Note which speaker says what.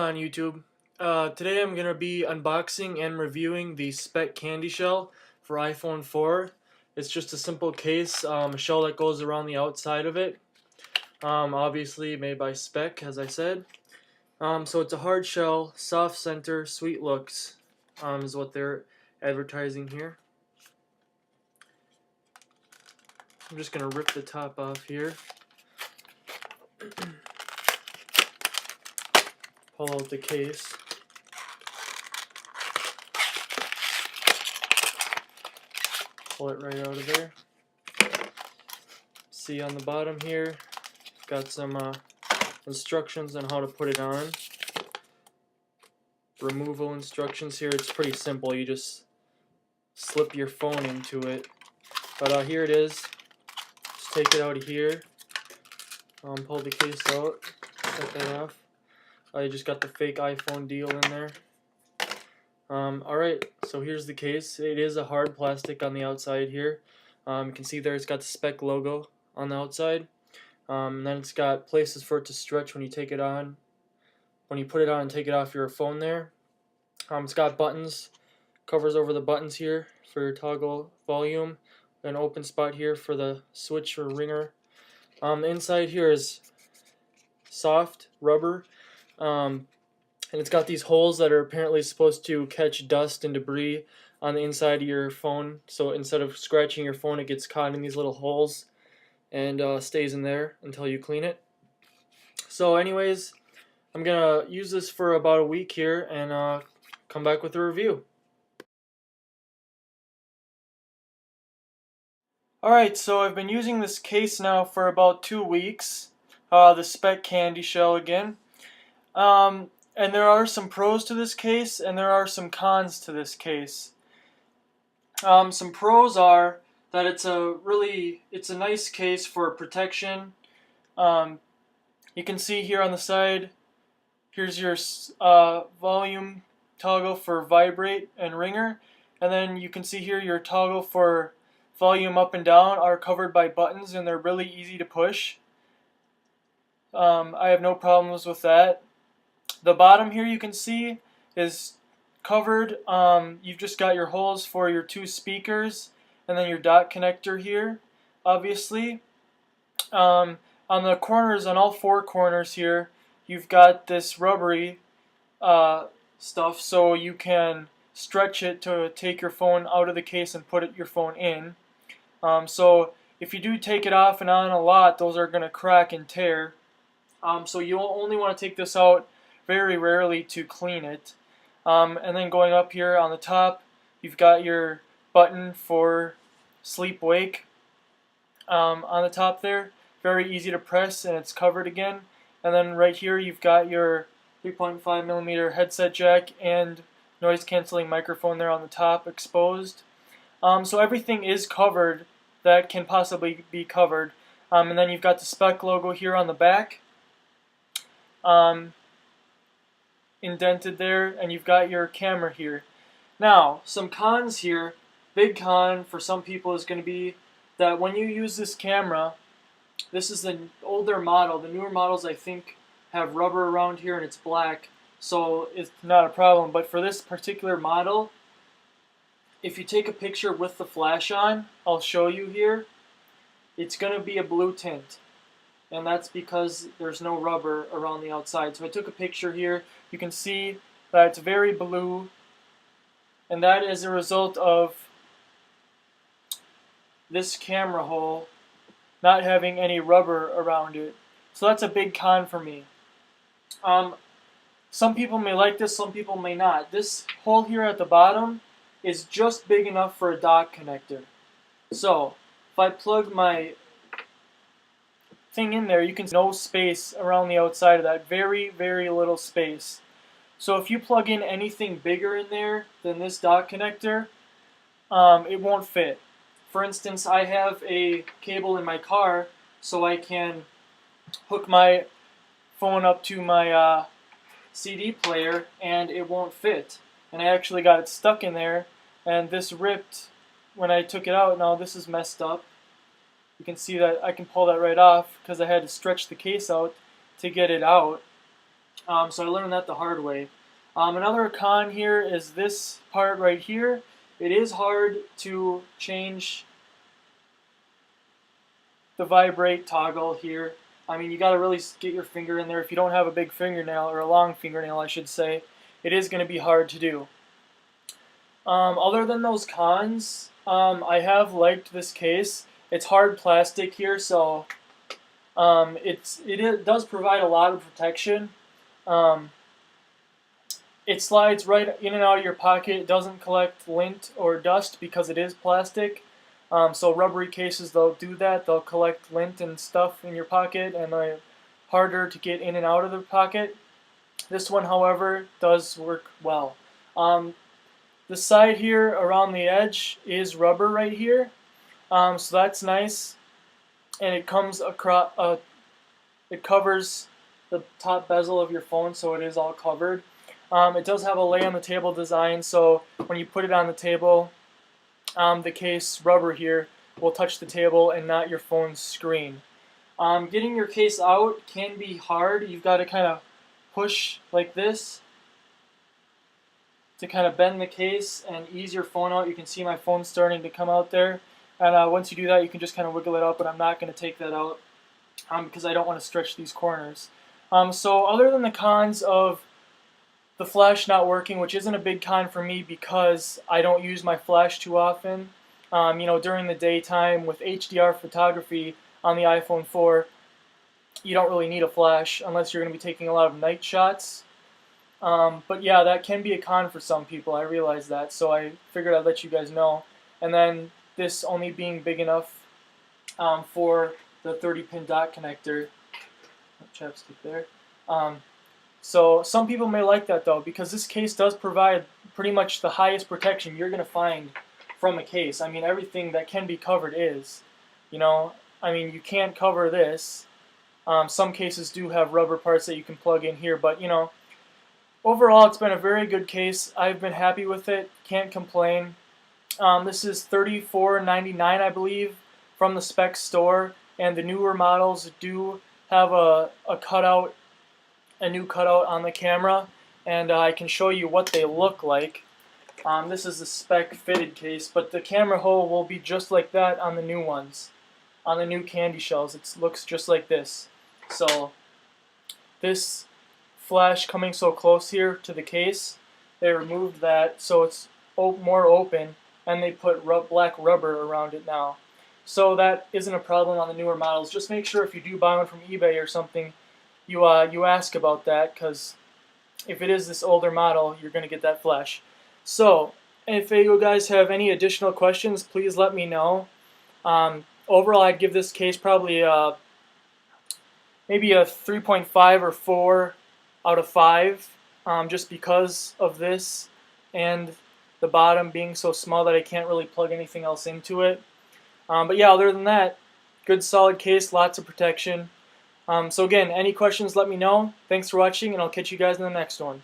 Speaker 1: on YouTube? Today I'm going to be unboxing and reviewing the Speck Candyshell for iPhone 4. It's just a simple case, a shell that goes around the outside of it. Obviously made by Speck, as I said. So it's a hard shell, soft center, sweet looks, is what they're advertising here. I'm just going to rip the top off here. Pull out the case. Pull it right out of there. See on the bottom here, got some instructions on how to put it on. Removal instructions here. It's pretty simple. You just slip your phone into it. But here it is. Just take it out of here. Pull the case out. Set that off. I just got the fake iPhone deal in there. Alright, so here's the case. It is a hard plastic on the outside here. You can see there it's got the Speck logo on the outside. And then it's got places for it to stretch when you take it on. When you put it on and take it off your phone there. It's got buttons. Covers over the buttons here for your toggle volume. An open spot here for the switch or ringer. The inside here is soft rubber. And it's got these holes that are apparently supposed to catch dust and debris on the inside of your phone. So instead of scratching your phone, it gets caught in these little holes and stays in there until you clean it. So anyways, I'm going to use this for about a week here and come back with a review. Alright, so I've been using this case now for about 2 weeks. The Speck Candyshell again. And there are some pros to this case, and there are some cons to this case. Some pros are that it's a nice case for protection. You can see here on the side, here's your volume toggle for vibrate and ringer, and then you can see here your toggle for volume up and down are covered by buttons, and they're really easy to push. I have no problems with that. The bottom here you can see is covered. You've just got your holes for your 2 speakers and then your dock connector here, obviously. On the corners, on all 4 corners here, you've got this rubbery stuff so you can stretch it to take your phone out of the case and put your phone in. So if you do take it off and on a lot, those are going to crack and tear. So you only want to take this out very rarely to clean it. And then going up here on the top, you've got your button for sleep wake on the top there. Very easy to press, and it's covered again. And then right here you've got your 3.5mm headset jack and noise cancelling microphone there on the top exposed. So everything is covered that can possibly be covered. And then you've got the Speck logo here on the back. Indented there, and you've got your camera here. Now, some cons here. Big con for some people is going to be that when you use this camera, this is the older model. The newer models, I think, have rubber around here and it's black, so it's not a problem. But for this particular model, if you take a picture with the flash on, I'll show you here, it's going to be a blue tint. And that's because there's no rubber around the outside. So I took a picture here. You can see that it's very blue, and that is a result of this camera hole not having any rubber around it. So that's a big con for me. Some people may like this, some people may not. This hole here at the bottom is just big enough for a dock connector. So if I plug my thing in there, you can see no space around the outside of that. Very, very little space. So if you plug in anything bigger in there than this dock connector, it won't fit. For instance, I have a cable in my car so I can hook my phone up to my CD player, and it won't fit. And I actually got it stuck in there, and this ripped when I took it out. Now this is messed up. You can see that I can pull that right off because I had to stretch the case out to get it out. So I learned that the hard way. Another con here is this part right here. It is hard to change the vibrate toggle here. I mean, you got to really get your finger in there. If you don't have a big fingernail, or a long fingernail I should say, it is going to be hard to do. Other than those cons, I have liked this case. It's hard plastic here, so it does provide a lot of protection. Um, it slides right in and out of your pocket. It doesn't collect lint or dust because it is plastic. So rubbery cases, they'll do that. They'll collect lint and stuff in your pocket, and they're harder to get in and out of the pocket. This one, however, does work well. The side here around the edge is rubber right here, so that's nice, and it comes across. It covers the top bezel of your phone, so it is all covered. It does have a lay on the table design, so when you put it on the table, the case rubber here will touch the table and not your phone's screen. Getting your case out can be hard. You've got to kind of push like this to kind of bend the case and ease your phone out. You can see my phone starting to come out there. And once you do that, you can just kind of wiggle it out, but I'm not going to take that out because I don't want to stretch these corners. So other than the cons of the flash not working, which isn't a big con for me because I don't use my flash too often, during the daytime with HDR photography on the iPhone 4, you don't really need a flash unless you're going to be taking a lot of night shots. But yeah, that can be a con for some people. I realize that, so I figured I'd let you guys know. And then this only being big enough for the 30-pin dot connector. Chapstick there. So some people may like that though, because this case does provide pretty much the highest protection you're going to find from a case. I mean, everything that can be covered is. I mean, you can't cover this. Some cases do have rubber parts that you can plug in here, but overall, it's been a very good case. I've been happy with it. Can't complain. This is $34.99, I believe, from the Speck store, and the newer models do have a new cutout on the camera, and I can show you what they look like. This is the Speck fitted case, but the camera hole will be just like that on the new ones. On the new Candyshells, it looks just like this. So this flash coming so close here to the case, they removed that so it's more open, and they put black rubber around it now. So that isn't a problem on the newer models. Just make sure if you do buy one from eBay or something, you ask about that, because if it is this older model, you're going to get that flash. So if you guys have any additional questions, please let me know. Overall, I'd give this case probably maybe a 3.5 or 4 out of 5, just because of this and the bottom being so small that I can't really plug anything else into it. But yeah, other than that, good solid case, lots of protection. So again, any questions, let me know. Thanks for watching, and I'll catch you guys in the next one.